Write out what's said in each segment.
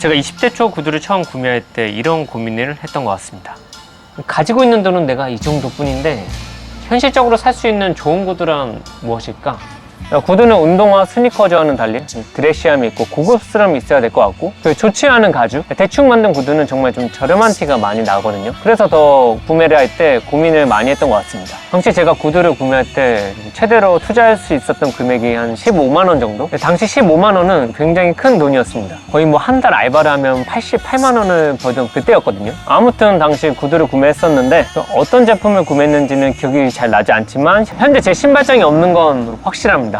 제가 20대 초 구두를 처음 구매할 때 이런 고민을 했던 것 같습니다. 가지고 있는 돈은 내가 이 정도뿐인데 현실적으로 살 수 있는 좋은 구두란 무엇일까? 구두는 운동화, 스니커즈와는 달리 드레시함이 있고 고급스러움이 있어야 될 것 같고, 좋지 않은 가죽, 대충 만든 구두는 정말 좀 저렴한 티가 많이 나거든요. 그래서 더 구매를 할 때 고민을 많이 했던 것 같습니다. 당시 제가 구두를 구매할 때 최대로 투자할 수 있었던 금액이 한 15만 원 정도? 당시 15만 원은 굉장히 큰 돈이었습니다. 거의 뭐 한 달 알바를 하면 88만 원을 벌던 그때였거든요. 아무튼 당시 구두를 구매했었는데 어떤 제품을 구매했는지는 기억이 잘 나지 않지만 현재 제 신발장이 없는 건 확실합니다.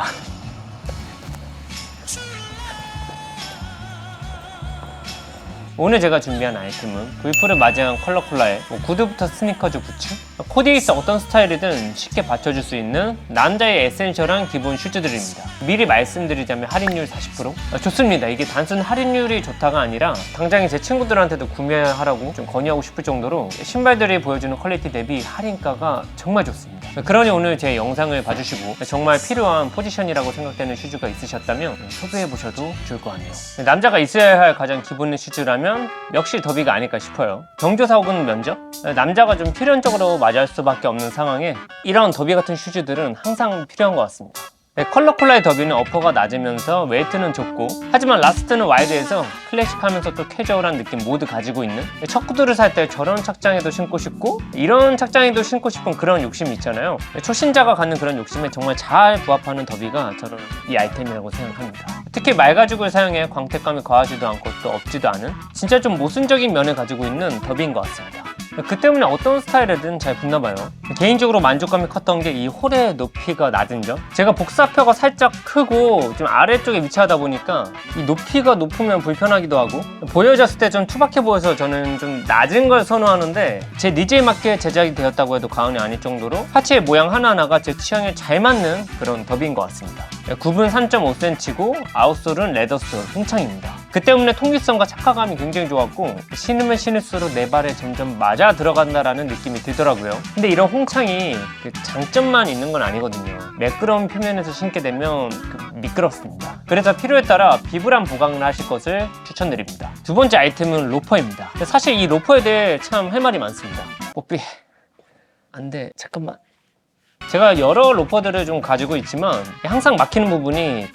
오늘 제가 준비한 아이템은 구입후를 맞이한 컬러콜라의 구두부터 스니커즈 부츠, 코디에 있어 어떤 스타일이든 쉽게 받쳐줄 수 있는 남자의 에센셜한 기본 슈즈들입니다. 미리 말씀드리자면 할인율 40%? 좋습니다. 이게 단순 할인율이 좋다가 아니라 당장에 제 친구들한테도 구매하라고 좀 건의하고 싶을 정도로 신발들이 보여주는 퀄리티 대비 할인가가 정말 좋습니다. 그러니 오늘 제 영상을 봐주시고 정말 필요한 포지션이라고 생각되는 슈즈가 있으셨다면 소비해보셔도 좋을 것 같네요. 남자가 있어야 할 가장 기본의 슈즈라면 역시 더비가 아닐까 싶어요. 경조사 혹은 면접? 남자가 좀 필연적으로 맞이할 수밖에 없는 상황에 이런 더비 같은 슈즈들은 항상 필요한 것 같습니다. 컬러콜라의 더비는 어퍼가 낮으면서 웨이트는 좁고, 하지만 라스트는 와이드해서 클래식하면서 또 캐주얼한 느낌 모두 가지고 있는, 첫 구두를 살 때 저런 착장에도 신고 싶고 이런 착장에도 신고 싶은 그런 욕심이 있잖아요. 초신자가 갖는 그런 욕심에 정말 잘 부합하는 더비가 저는 이 아이템이라고 생각합니다. 특히 말가죽을 사용해 광택감이 과하지도 않고 또 없지도 않은 진짜 좀 모순적인 면을 가지고 있는 더비인 것 같습니다. 그 때문에 어떤 스타일이든 잘 붙나봐요. 개인적으로 만족감이 컸던 게 이 홀의 높이가 낮은 점. 제가 복사표가 살짝 크고 좀 아래쪽에 위치하다 보니까 이 높이가 높으면 불편하기도 하고, 보여졌을 때 좀 투박해 보여서 저는 좀 낮은 걸 선호하는데 제 니즈에 맞게 제작이 되었다고 해도 과언이 아닐 정도로 하체의 모양 하나하나가 제 취향에 잘 맞는 그런 더비인 것 같습니다. 굽은 3.5cm고 아웃솔은 레더솔 홍창입니다. 그 때문에 통기성과 착화감이 굉장히 좋았고, 신으면 신을수록 내 발에 점점 맞아 들어간다라는 느낌이 들더라고요. 근데 이런 홍창이 장점만 있는 건 아니거든요. 매끄러운 표면에서 신게 되면 미끄럽습니다. 그래서 필요에 따라 비브람 보강을 하실 것을 추천드립니다. 두 번째 아이템은 로퍼입니다. 사실 이 로퍼에 대해 참 할 말이 많습니다. 뽀삐 안돼, 잠깐만. 제가 여러 로퍼들을 좀 가지고 있지만 항상 막히는 부분이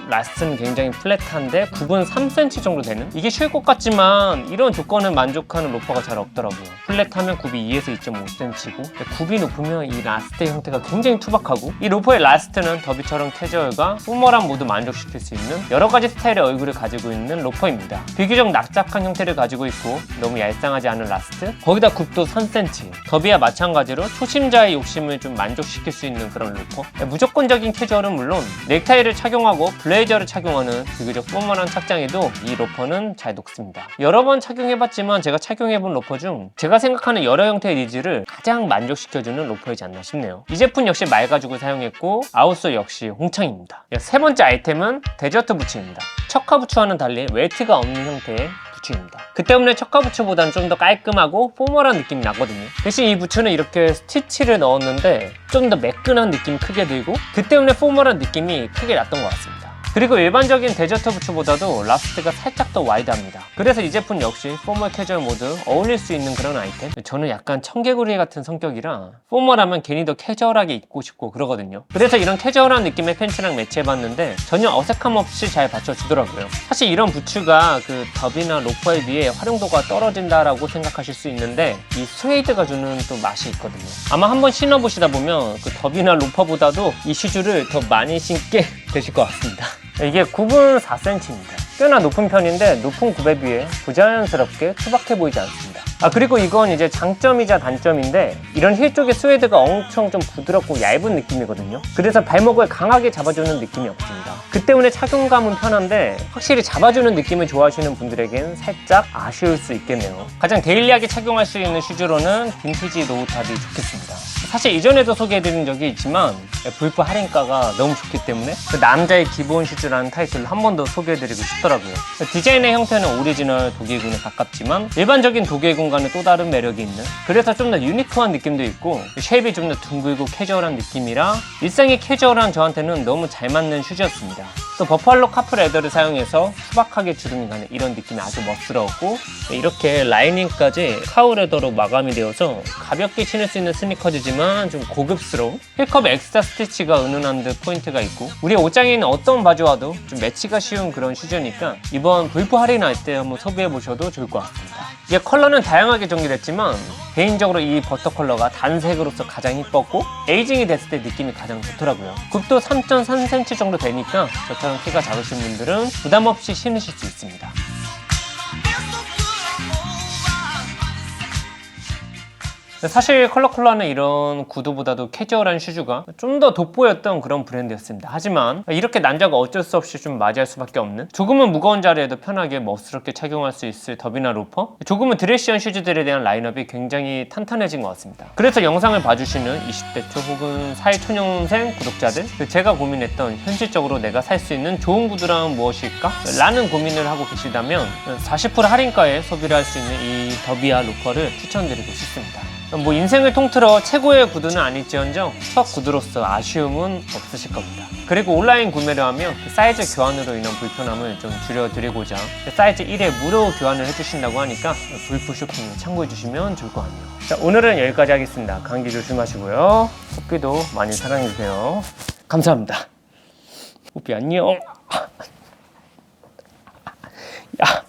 라스트는 굉장히 플랫한데 굽은 3cm 정도 되는, 이게 쉬울 것 같지만 이런 조건을 만족하는 로퍼가 잘 없더라고요. 플랫하면 굽이 2에서 2.5cm고 굽이 높으면 이 라스트의 형태가 굉장히 투박하고, 이 로퍼의 라스트는 더비처럼 캐주얼과 포멀함 모두 만족시킬 수 있는 여러 가지 스타일의 얼굴을 가지고 있는 로퍼입니다. 비교적 납작한 형태를 가지고 있고 너무 얄쌍하지 않은 라스트, 거기다 굽도 3cm. 더비와 마찬가지로 초심자의 욕심을 좀 시킬 수 있는 그런 로퍼. 무조건적인 캐주얼은 물론 넥타이를 착용하고 블레이저를 착용하는 비교적 포멀한 착장에도 이 로퍼는 잘 녹습니다. 여러 번 착용해봤지만 제가 착용해본 로퍼 중 제가 생각하는 여러 형태의 니즈를 가장 만족시켜주는 로퍼이지 않나 싶네요. 이 제품 역시 말가죽을 사용했고 아웃솔 역시 홍창입니다. 세 번째 아이템은 데저트 부츠입니다. 척화 부츠와는 달리 웨이트가 없는 형태의 부츠입니다. 그 때문에 척화 부츠보다는 좀 더 깔끔하고 포멀한 느낌이 나거든요. 대신 이 부츠는 이렇게 스티치를 넣었는데 좀 더 매끈한 느낌이 크게 들고, 그 때문에 포멀한 느낌이 크게 났던 것 같습니다. 그리고 일반적인 데저트 부츠보다도 라스트가 살짝 더 와이드합니다. 그래서 이 제품 역시 포멀 캐주얼 모두 어울릴 수 있는 그런 아이템. 저는 약간 청개구리 같은 성격이라 포멀하면 괜히 더 캐주얼하게 입고 싶고 그러거든요. 그래서 이런 캐주얼한 느낌의 팬츠랑 매치해봤는데 전혀 어색함 없이 잘 받쳐주더라고요. 사실 이런 부츠가 더비나 로퍼에 비해 활용도가 떨어진다라고 생각하실 수 있는데 이 스웨이드가 주는 또 맛이 있거든요. 아마 한번 신어보시다 보면 더비나 로퍼보다도 이 슈즈를 더 많이 신게 되실 것 같습니다. 이게 굽은 4cm입니다. 꽤나 높은 편인데 높은 굽에 비해 부자연스럽게 투박해 보이지 않습니다. 그리고 이건 이제 장점이자 단점인데, 이런 힐 쪽의 스웨이드가 엄청 좀 부드럽고 얇은 느낌이거든요. 그래서 발목을 강하게 잡아주는 느낌이 없습니다. 그 때문에 착용감은 편한데 확실히 잡아주는 느낌을 좋아하시는 분들에겐 살짝 아쉬울 수 있겠네요. 가장 데일리하게 착용할 수 있는 슈즈로는 빈티지 로우탑이 좋겠습니다. 사실 이전에도 소개해드린 적이 있지만 V4 할인가가 너무 좋기 때문에 그 남자의 기본 슈즈라는 타이틀로 한 번 더 소개해드리고 싶더라고요. 디자인의 형태는 오리지널 독일군에 가깝지만 일반적인 독일군과는 또 다른 매력이 있는, 그래서 좀 더 유니크한 느낌도 있고 쉐입이 좀 더 둥글고 캐주얼한 느낌이라 일상이 캐주얼한 저한테는 너무 잘 맞는 슈즈였습니다. 또 버팔로 카프 레더를 사용해서 투박하게 주름이 가는 이런 느낌이 아주 멋스러웠고, 이렇게 라이닝까지 카우 레더로 마감이 되어서 가볍게 신을 수 있는 스니커즈지만 좀 고급스러운 힐컵 엑스트라 스티치가 은은한 듯 포인트가 있고, 우리 옷장에 있는 어떤 바지와도 좀 매치가 쉬운 그런 슈즈니까 이번 V4 할인할 때 한번 소비해보셔도 좋을 것 같습니다. 이게 컬러는 다양하게 정리됐지만 개인적으로 이 버터 컬러가 단색으로서 가장 이뻤고 에이징이 됐을 때 느낌이 가장 좋더라고요. 굽도 3.3cm 정도 되니까 저처럼 키가 작으신 분들은 부담 없이 신으실 수 있습니다. 사실 컬러콜라는 이런 구두보다도 캐주얼한 슈즈가 좀 더 돋보였던 그런 브랜드였습니다. 하지만 이렇게 난자가 어쩔 수 없이 좀 맞이할 수밖에 없는, 조금은 무거운 자리에도 편하게 멋스럽게 착용할 수 있을 더비나 로퍼, 조금은 드레시한 슈즈들에 대한 라인업이 굉장히 탄탄해진 것 같습니다. 그래서 영상을 봐주시는 20대 초 혹은 사회 초년생 구독자들, 제가 고민했던 현실적으로 내가 살 수 있는 좋은 구두란 무엇일까? 라는 고민을 하고 계시다면 40% 할인가에 소비를 할 수 있는 이 더비아 로퍼를 추천드리고 싶습니다. 뭐 인생을 통틀어 최고의 구두는 아닐지언정 첫 구두로서 아쉬움은 없으실 겁니다. 그리고 온라인 구매를 하면 사이즈 교환으로 인한 불편함을 좀 줄여드리고자 사이즈 1에 무료 교환을 해주신다고 하니까 V4 쇼핑 참고해주시면 좋을 것 같네요. 자, 오늘은 여기까지 하겠습니다. 감기 조심하시고요. 호피도 많이 사랑해주세요. 감사합니다. 호피 안녕. 야.